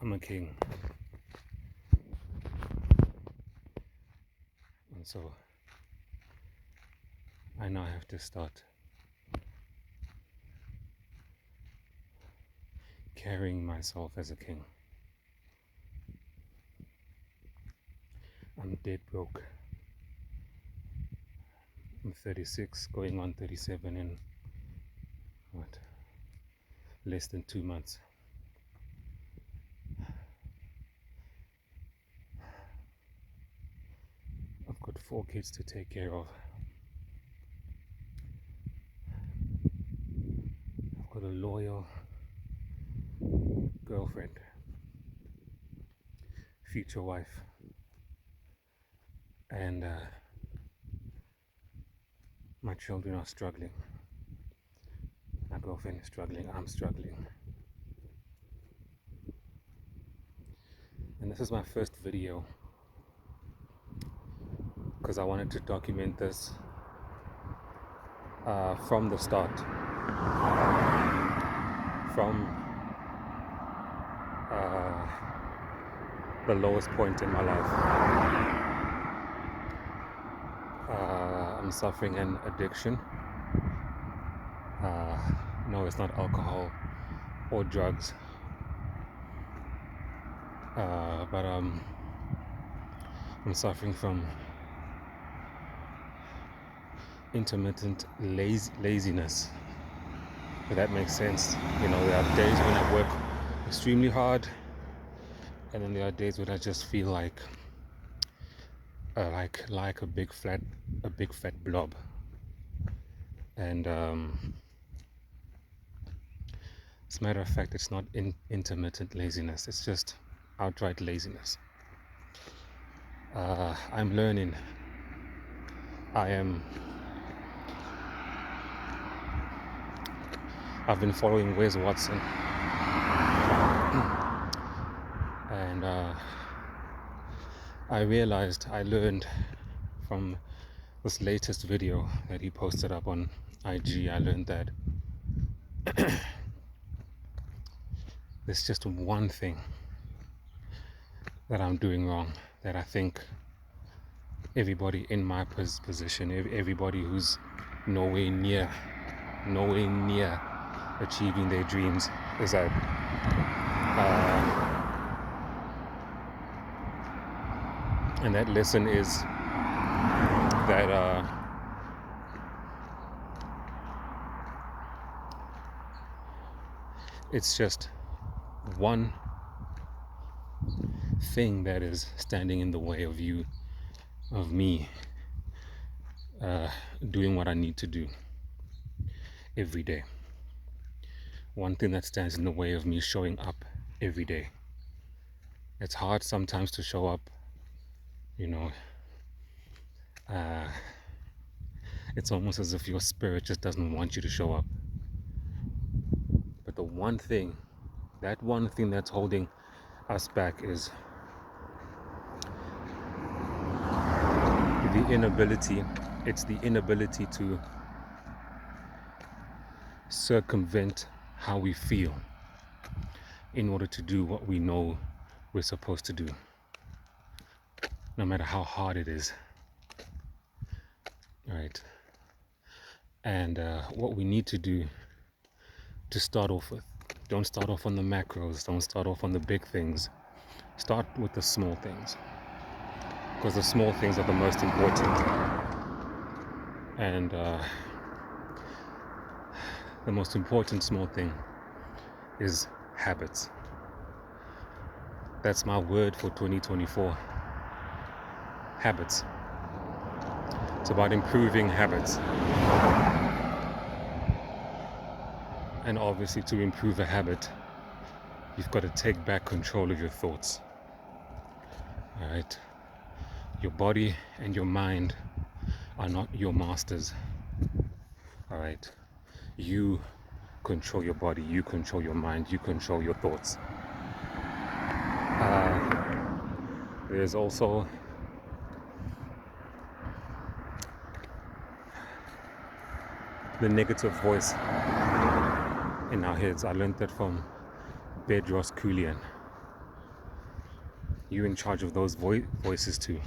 I'm a king. And so I now have to start carrying myself as a king. I'm dead broke. I'm 36, going on 37 in what? Less than 2 months. I've got 4 kids to take care of. I've got a loyal girlfriend, future wife, and my children are struggling. My girlfriend is struggling, I'm struggling. And this is my first video because I wanted to document this from the start, from the lowest point in my life. I'm suffering an addiction. No, it's not alcohol or drugs, but I'm suffering from intermittent laziness, if that makes sense. You know, there are days when I work extremely hard, and then there are days when I just feel like a big fat blob. And as a matter of fact, it's not intermittent laziness, it's just outright laziness. I'm learning. I've been following Wes Watson, and I learned from this latest video that he posted up on IG. I learned that there's just one thing that I'm doing wrong, that I think everybody in my position, everybody who's nowhere near achieving their dreams, is that and that lesson is that it's just one thing that is standing in the way of me doing what I need to do every day. One thing that stands in the way of me showing up every day. It's hard sometimes to show up, you know. It's almost as if your spirit just doesn't want you to show up. But the one thing that's holding us back is the inability to circumvent how we feel in order to do what we know we're supposed to do, no matter how hard it is. Right? And what we need to do to start off with, don't start off on the macros, don't start off on the big things, start with the small things, because the small things are the most important. And the most important small thing is habits. That's my word for 2024. Habits. It's about improving habits. And obviously, to improve a habit, you've got to take back control of your thoughts. Alright? Your body and your mind are not your masters. Alright? You control your body, you control your mind, you control your thoughts. There's also the negative voice in our heads. I learned that from Bedros Keuilian. You're in charge of those voices too.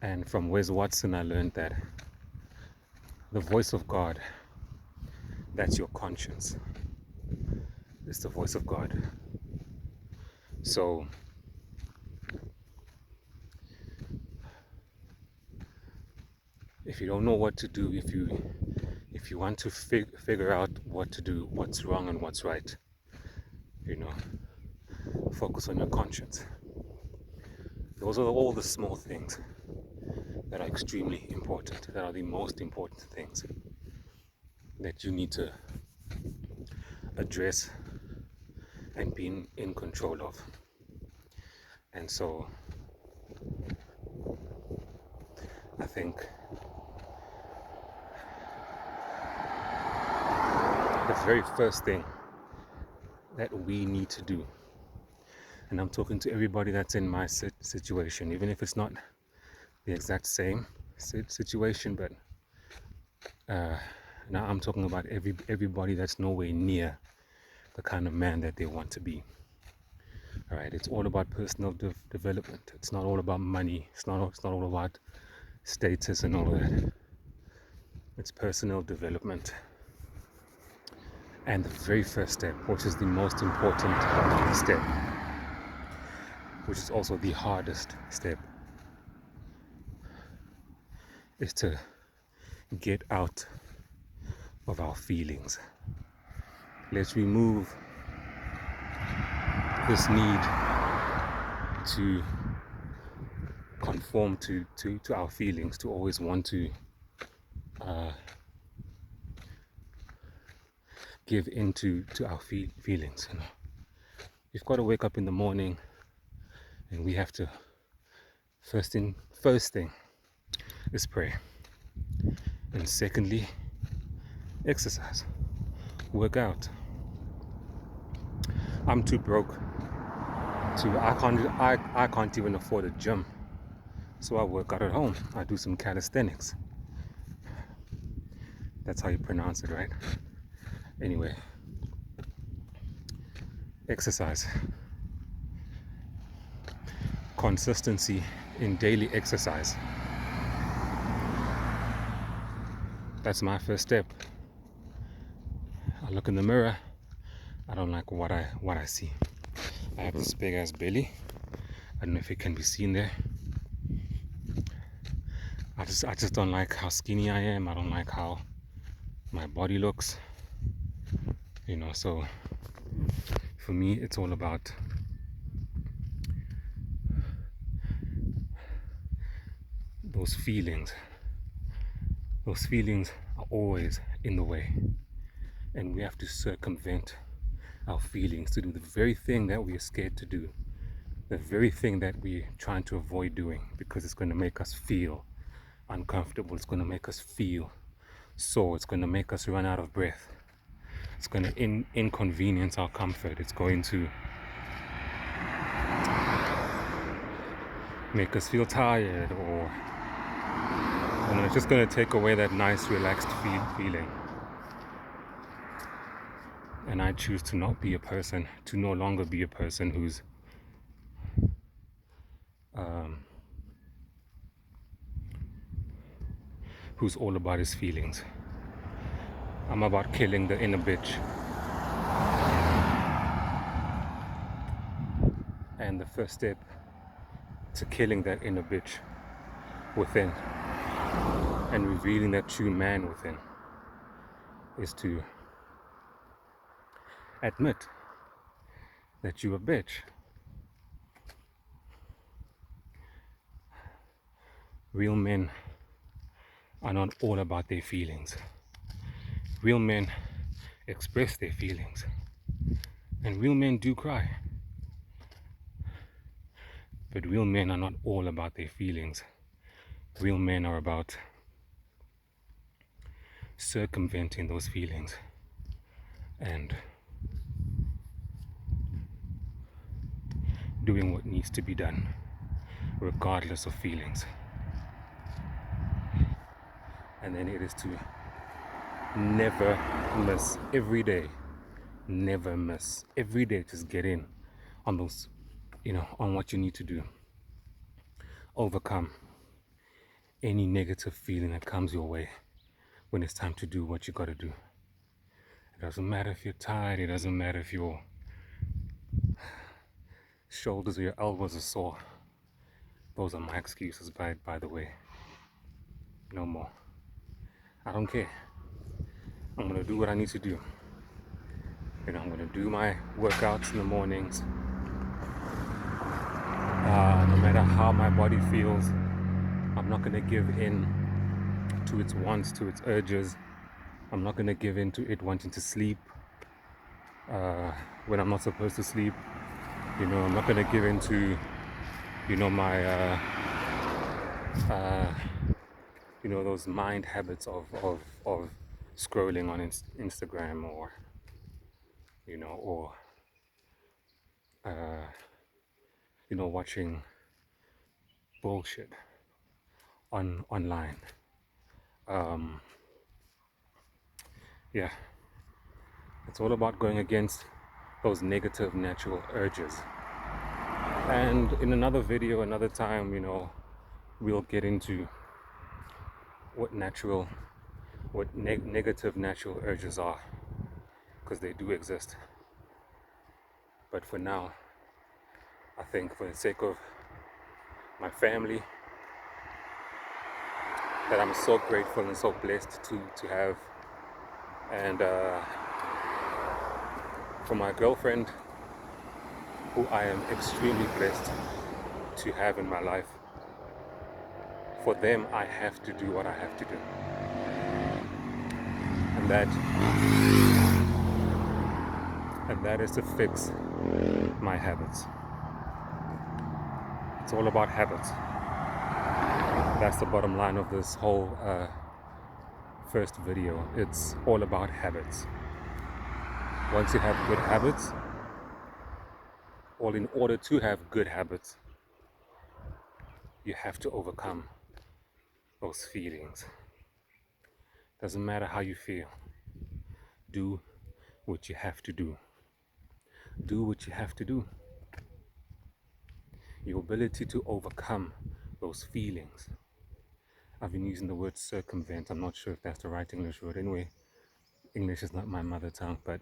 And from Wes Watson, I learned that the voice of God, that's your conscience. It's the voice of God. So if you don't know what to do, if you want to figure out what to do, what's wrong and what's right, focus on your conscience. Those are all the small things that are extremely important, that are the most important things that you need to address and be in control of. And so I think the very first thing that we need to do, and I'm talking to everybody that's in my situation, even if it's not the exact same situation, but now I'm talking about everybody that's nowhere near the kind of man that they want to be. All right, it's all about personal development. It's not all about money. It's not all about status and all that. It's personal development. And the very first step, which is the most important step, which is also the hardest step, is to get out of our feelings. Let's remove this need to conform to our feelings, to always want to give into our feelings. You've got to wake up in the morning, and we have to first thing is pray, and secondly, exercise, work out. I'm too broke I can't even afford a gym, so I work out at home. I do some calisthenics. That's how you pronounce it, right? Anyway, exercise, consistency in daily exercise. That's my first step. I look in the mirror, I don't like what I see. I have this big ass belly. I don't know if it can be seen there. I just don't like how skinny I am. I don't like how my body looks. So for me it's all about those feelings. Those feelings are always in the way, and we have to circumvent our feelings to do the very thing that we are scared to do, the very thing that we're trying to avoid doing, because it's going to make us feel uncomfortable. It's going to make us feel sore. It's going to make us run out of breath. It's going to inconvenience our comfort. It's going to make us feel tired, or it's just going to take away that nice relaxed feeling. And I choose to no longer be a person who's all about his feelings. I'm about killing the inner bitch. And the first step to killing that inner bitch within and revealing that true man within is to admit that you're a bitch. Real men are not all about their feelings. Real men express their feelings, and real men do cry. But real men are not all about their feelings. Real men are about circumventing those feelings and doing what needs to be done, regardless of feelings. And then it is to never miss every day. Never miss every day. Just get in on those, on what you need to do. Overcome any negative feeling that comes your way when it's time to do what you got to do. It doesn't matter if you're tired. It doesn't matter if your shoulders or your elbows are sore. Those are my excuses, by the way. No more. I don't care. I'm going to do what I need to do. I'm going to do my workouts in the mornings. No matter how my body feels, I'm not going to give in to its wants, to its urges. I'm not going to give in to it wanting to sleep when I'm not supposed to sleep. I'm not going to give in to, my, those mind habits of scrolling on Instagram or, watching bullshit online. Yeah, it's all about going against those negative natural urges. And in another video, another time, we'll get into what negative natural urges are, because they do exist. But for now, I think for the sake of my family, that I'm so grateful and so blessed to have, and for my girlfriend, who I am extremely blessed to have in my life, for them I have to do what I have to do, and that is to fix my habits. It's all about habits. That's the bottom line of this whole first video. It's all about habits. Once you have good habits, or in order to have good habits, you have to overcome those feelings. Doesn't matter how you feel. Do what you have to do. Do what you have to do. Your ability to overcome those feelings. I've been using the word circumvent. I'm not sure if that's the right English word. Anyway, English is not my mother tongue, but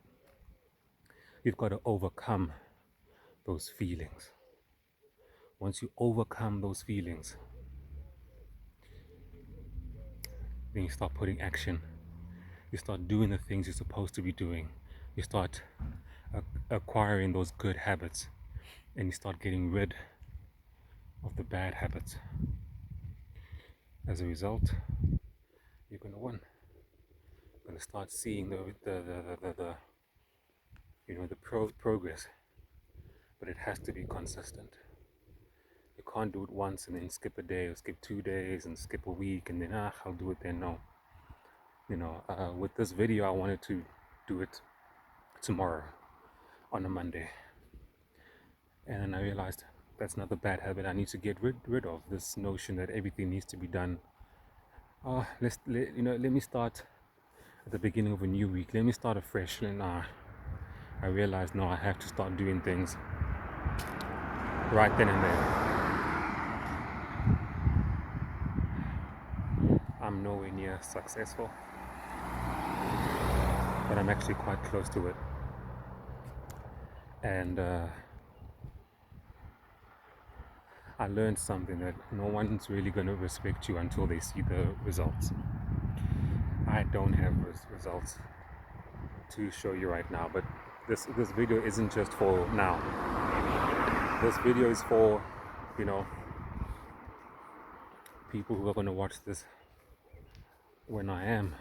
you've got to overcome those feelings. Once you overcome those feelings, then you start putting action. You start doing the things you're supposed to be doing. You start acquiring those good habits, and you start getting rid of the bad habits. As a result, you're going to win. You're going to start seeing the progress, but it has to be consistent. You can't do it once and then skip a day, or skip 2 days and skip a week and then I'll do it then. No. With this video, I wanted to do it tomorrow on a Monday, and then I realized that's another bad habit I need to get rid of. This notion that everything needs to be done. Let me start at the beginning of a new week. Let me start afresh. And I realized, no, I have to start doing things right then and there. I'm nowhere near successful, but I'm actually quite close to it. And I learned something, that no one's really going to respect you until they see the results. I don't have results to show you right now, but this video isn't just for now. This video is for, people who are going to watch this when I am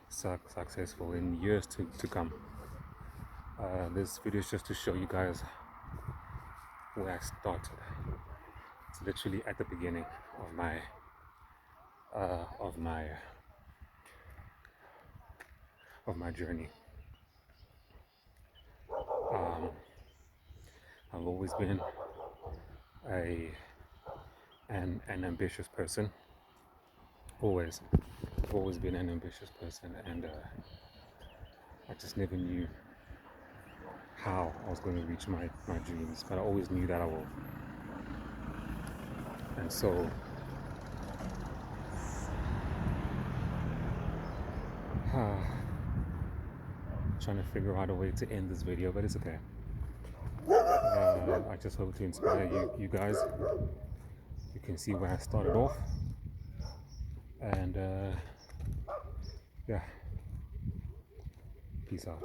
successful in years to come. This video is just to show you guys where I started. It's literally at the beginning of my journey. I've always been an ambitious person. Always been an ambitious person, and I just never knew how I was going to reach my dreams, but I always knew that I will. And so trying to figure out a way to end this video, but it's okay. I just hope to inspire you guys. You can see where I started off, and yeah, peace out.